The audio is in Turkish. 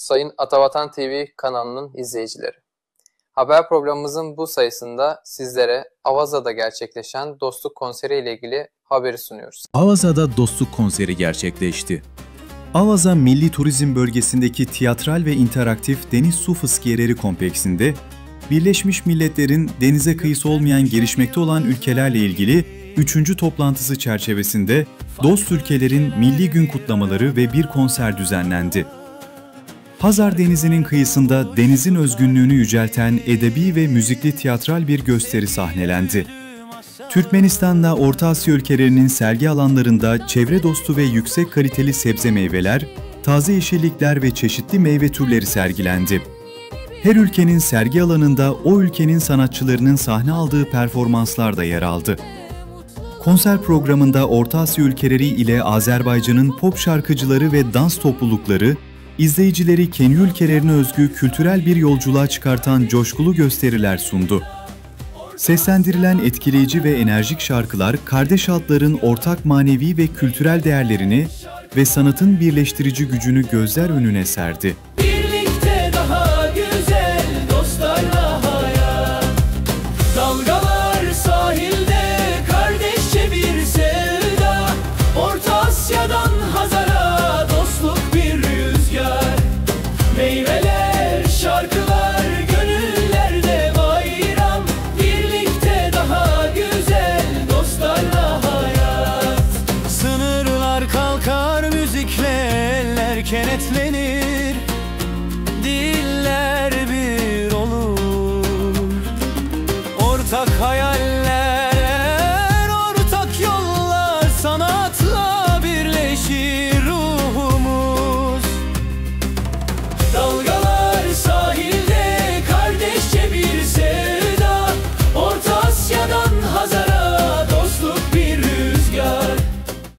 Sayın Atavatan TV kanalının izleyicileri. Haber programımızın bu sayısında sizlere Avaza'da gerçekleşen Dostluk Konseri ile ilgili haberi sunuyoruz. Avaza'da Dostluk Konseri gerçekleşti. Avaza Milli Turizm Bölgesi'ndeki tiyatral ve interaktif Deniz Su Fıskiyeleri Kompleksinde, Birleşmiş Milletler'in denize kıyısı olmayan gelişmekte olan ülkelerle ilgili 3. toplantısı çerçevesinde dost ülkelerin milli gün kutlamaları ve bir konser düzenlendi. Hazar Denizi'nin kıyısında denizin özgünlüğünü yücelten edebi ve müzikli tiyatral bir gösteri sahnelendi. Türkmenistan'da Orta Asya ülkelerinin sergi alanlarında çevre dostu ve yüksek kaliteli sebze meyveler, taze yeşillikler ve çeşitli meyve türleri sergilendi. Her ülkenin sergi alanında o ülkenin sanatçılarının sahne aldığı performanslar da yer aldı. Konser programında Orta Asya ülkeleri ile Azerbaycan'ın pop şarkıcıları ve dans toplulukları, izleyicileri kendi ülkelerine özgü kültürel bir yolculuğa çıkartan coşkulu gösteriler sundu. Seslendirilen etkileyici ve enerjik şarkılar, kardeş halkların ortak manevi ve kültürel değerlerini ve sanatın birleştirici gücünü gözler önüne serdi.